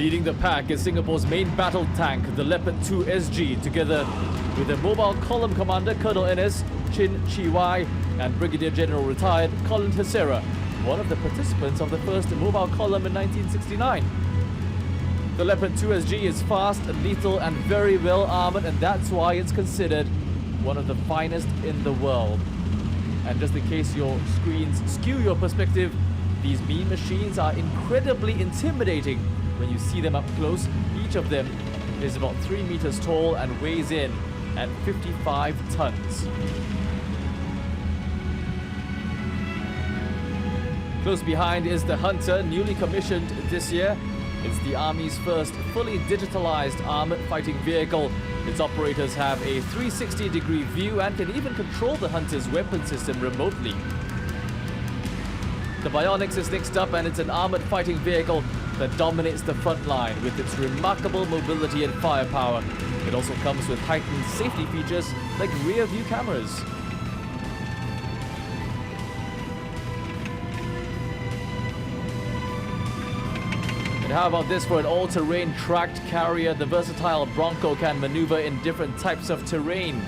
Leading the pack is Singapore's main battle tank, the Leopard 2 SG, together with the Mobile Column Commander Colonel NS Chin Chi Wai and Brigadier General retired Colin Teixeira, one of the participants of the first Mobile Column in 1969. The Leopard 2 SG is fast, lethal and very well armoured, and that's why it's considered one of the finest in the world. And just in case your screens skew your perspective, these mean machines are incredibly intimidating when you see them up close. Each of them is about 3 meters tall and weighs in at 55 tons. Close behind is the Hunter, newly commissioned this year. It's the Army's first fully digitalized armored fighting vehicle. Its operators have a 360-degree view and can even control the Hunter's weapon system remotely. The Bionics is next up, and it's an armored fighting vehicle that dominates the front line with its remarkable mobility and firepower. It also comes with heightened safety features like rear view cameras. And how about this for an all-terrain tracked carrier? The versatile Bronco can maneuver in different types of terrain.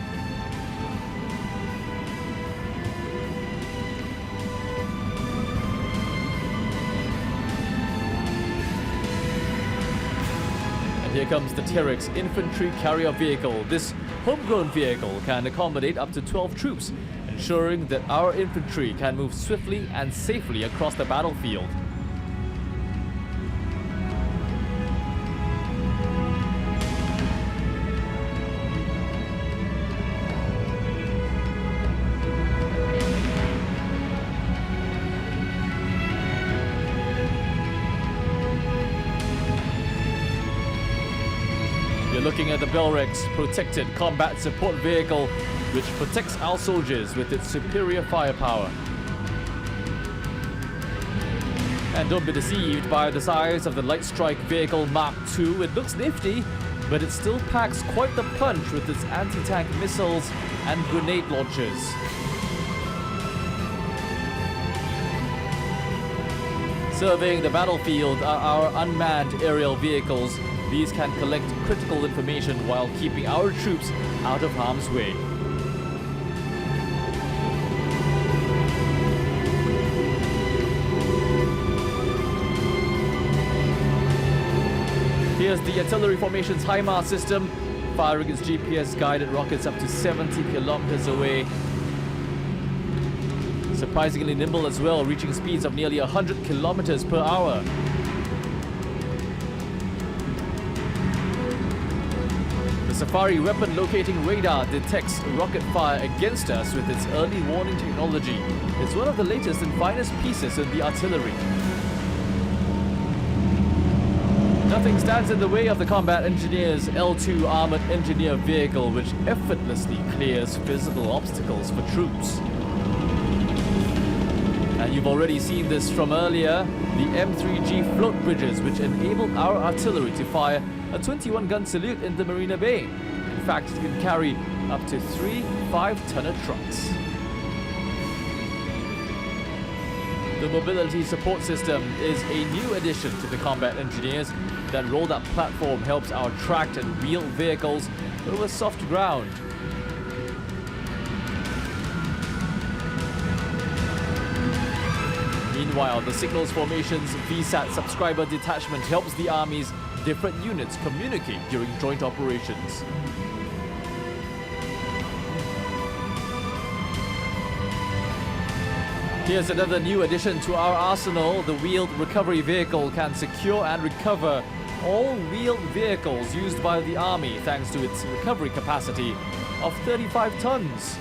Here comes the T-Rex Infantry Carrier Vehicle. This homegrown vehicle can accommodate up to 12 troops, ensuring that our infantry can move swiftly and safely across the battlefield. You're looking at the Belrex Protected Combat Support Vehicle, which protects our soldiers with its superior firepower. And don't be deceived by the size of the Light Strike Vehicle Mark II. It looks nifty, but it still packs quite the punch with its anti-tank missiles and grenade launchers. Serving the battlefield are our unmanned aerial vehicles. These can collect critical information while keeping our troops out of harm's way. Here's the artillery formation's HIMARS system, firing its GPS-guided rockets up to 70 kilometers away. Surprisingly nimble as well, reaching speeds of nearly 100 kilometers per hour. The Safari weapon locating radar detects rocket fire against us with its early warning technology. It's one of the latest and finest pieces in the artillery. Nothing stands in the way of the Combat Engineer's L2 Armored Engineer Vehicle, which effortlessly clears physical obstacles for troops. And you've already seen this from earlier, the M3G float bridges, which enable our artillery to fire a 21-gun salute in the Marina Bay. In fact, it can carry up to 3 5-tonner trucks. The Mobility Support System is a new addition to the Combat Engineers. That rolled-up platform helps our tracked and wheeled vehicles over soft ground. Meanwhile, the Signals Formation's VSAT subscriber detachment helps the Army's different units communicate during joint operations. Here's another new addition to our arsenal. The Wheeled Recovery Vehicle can secure and recover all wheeled vehicles used by the Army thanks to its recovery capacity of 35 tons.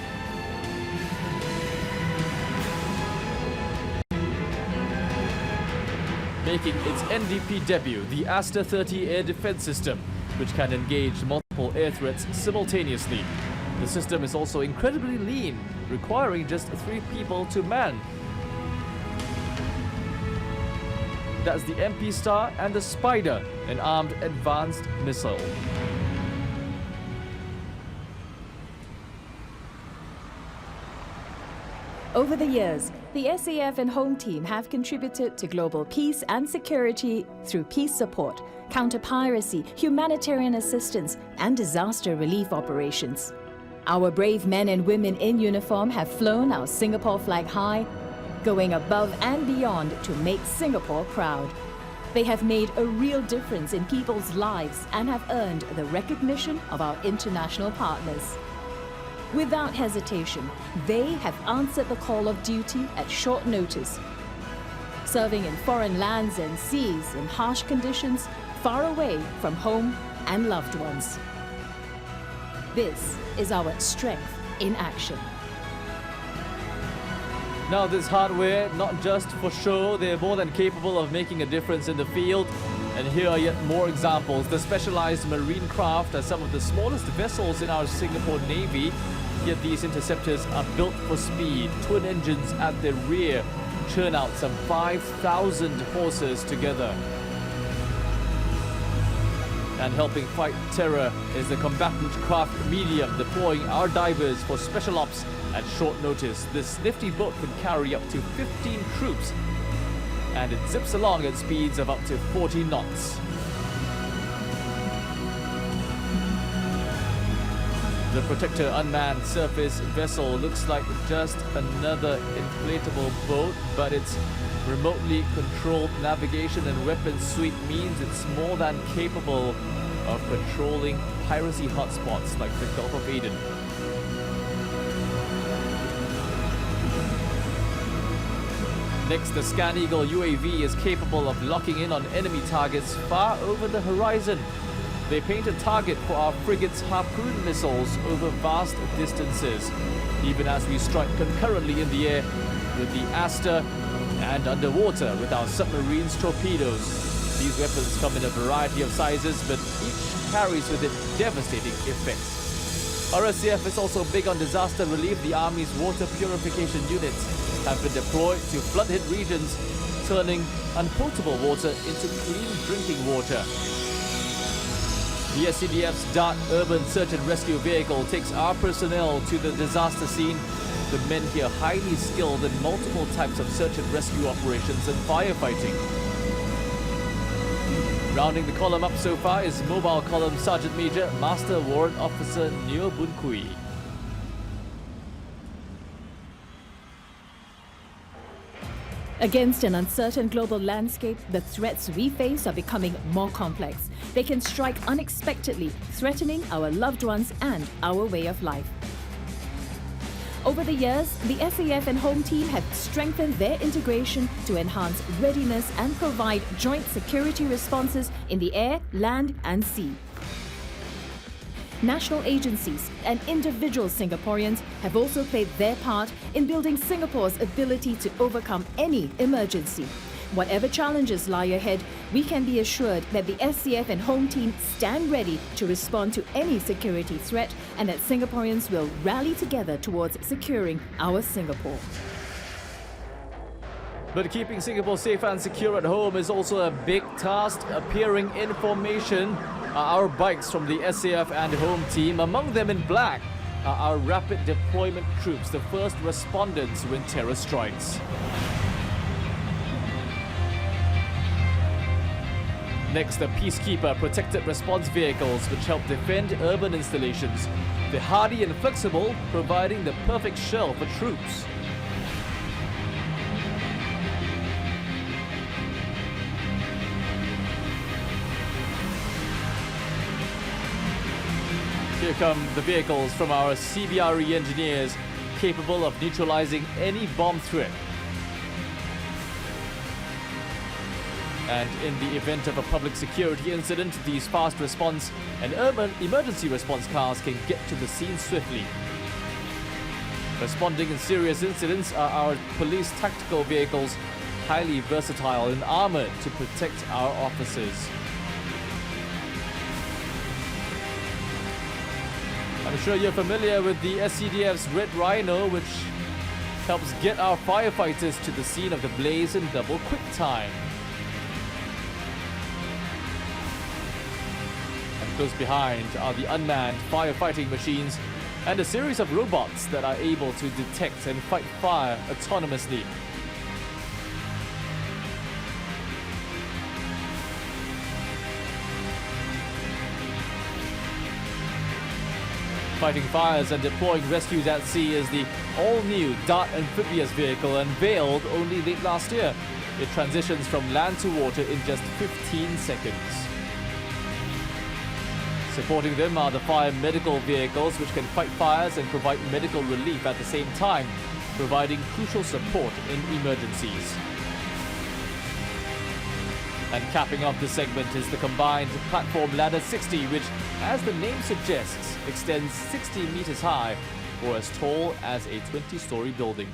Making its NDP debut, the Aster 30 air defense system, which can engage multiple air threats simultaneously. The system is also incredibly lean, requiring just 3 people to man. That's the MP Star and the Spider, an armed advanced missile. Over the years, the SAF and Home Team have contributed to global peace and security through peace support, counter-piracy, humanitarian assistance, and disaster relief operations. Our brave men and women in uniform have flown our Singapore flag high, going above and beyond to make Singapore proud. They have made a real difference in people's lives and have earned the recognition of our international partners. Without hesitation, they have answered the call of duty at short notice, serving in foreign lands and seas in harsh conditions, far away from home and loved ones. This is our strength in action. Now this hardware, not just for show, they're more than capable of making a difference in the field. And here are yet more examples. The specialized marine craft are some of the smallest vessels in our Singapore Navy, yet these interceptors are built for speed. Twin engines at their rear churn out some 5,000 horses together. And helping fight terror is the combatant craft medium, deploying our divers for special ops at short notice. This nifty boat can carry up to 15 troops, and it zips along at speeds of up to 40 knots. The Protector unmanned surface vessel looks like just another inflatable boat, but its remotely controlled navigation and weapons suite means it's more than capable of controlling piracy hotspots like the Gulf of Aden. Next, the Scan Eagle UAV is capable of locking in on enemy targets far over the horizon. They paint a target for our frigate's Harpoon missiles over vast distances, even as we strike concurrently in the air with the Aster and underwater with our submarines' torpedoes. These weapons come in a variety of sizes, but each carries with it devastating effects. RSAF is also big on disaster relief. The Army's water purification units have been deployed to flood-hit regions, turning unpotable water into clean drinking water. The SCDF's DART Urban Search and Rescue Vehicle takes our personnel to the disaster scene. The men here highly skilled in multiple types of search and rescue operations and firefighting. Rounding the column up so far is Mobile Column Sergeant Major Master Warrant Officer Neo Boon Kui. Against an uncertain global landscape, the threats we face are becoming more complex. They can strike unexpectedly, threatening our loved ones and our way of life. Over the years, the SAF and Home Team have strengthened their integration to enhance readiness and provide joint security responses in the air, land, and sea. National agencies and individual Singaporeans have also played their part in building Singapore's ability to overcome any emergency. Whatever challenges lie ahead, we can be assured that the SAF and Home Team stand ready to respond to any security threat, and that Singaporeans will rally together towards securing our Singapore. But keeping Singapore safe and secure at home is also a big task. Appearing in formation are our bikes from the SAF and Home Team. Among them in black are our rapid deployment troops, the first respondents when terror strikes. Next, the Peacekeeper protected response vehicles, which help defend urban installations. They're hardy and flexible, providing the perfect shell for troops. Here come the vehicles from our CBRE engineers, capable of neutralizing any bomb threat. And in the event of a public security incident, these fast response and urban emergency response cars can get to the scene swiftly. Responding in serious incidents are our police tactical vehicles, highly versatile and armored to protect our officers. I'm sure you're familiar with the SCDF's Red Rhino, which helps get our firefighters to the scene of the blaze in double quick time. And close behind are the unmanned firefighting machines, and a series of robots that are able to detect and fight fire autonomously. Fighting fires and deploying rescues at sea is the all-new Dart amphibious vehicle unveiled only late last year. It transitions from land to water in just 15 seconds. Supporting them are the fire medical vehicles, which can fight fires and provide medical relief at the same time, providing crucial support in emergencies. And capping off the segment is the combined platform ladder 60, which, as the name suggests, extends 60 meters high or as tall as a 20-story building.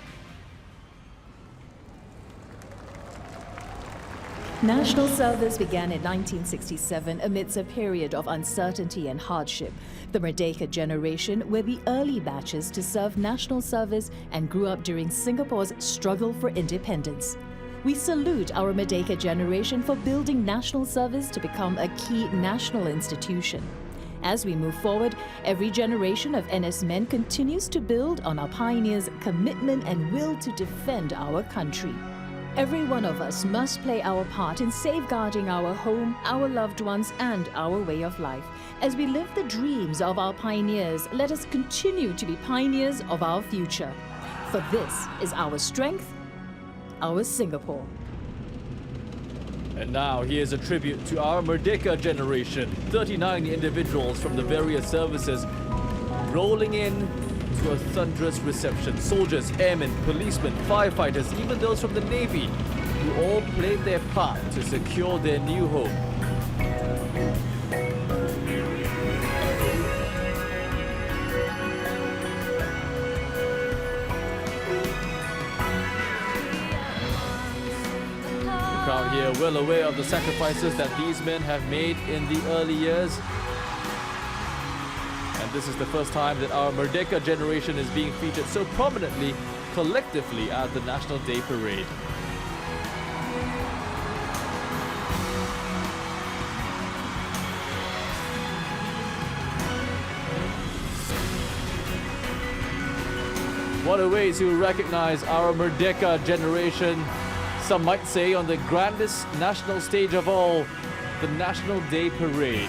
National service began in 1967 amidst a period of uncertainty and hardship. The Merdeka generation were the early batches to serve national service and grew up during Singapore's struggle for independence. We salute our Merdeka generation for building national service to become a key national institution. As we move forward, every generation of NS men continues to build on our pioneers' commitment and will to defend our country. Every one of us must play our part in safeguarding our home, our loved ones, and our way of life. As we live the dreams of our pioneers, let us continue to be pioneers of our future. For this is our strength, our Singapore. And now here's a tribute to our Merdeka generation. 39 individuals from the various services rolling in to a thunderous reception. Soldiers, airmen, policemen, firefighters, even those from the Navy, who all played their part to secure their new home. The crowd here well aware of the sacrifices that these men have made in the early years. And this is the first time that our Merdeka generation is being featured so prominently, collectively at the National Day Parade. What a way to recognize our Merdeka generation, some might say on the grandest national stage of all, the National Day Parade.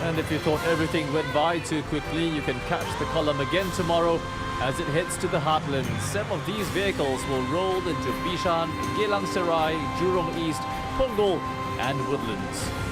And if you thought everything went by too quickly, you can catch the column again tomorrow as it heads to the heartland. Some of these vehicles will roll into Bishan, Geylang Serai, Jurong East, Punggol and Woodlands.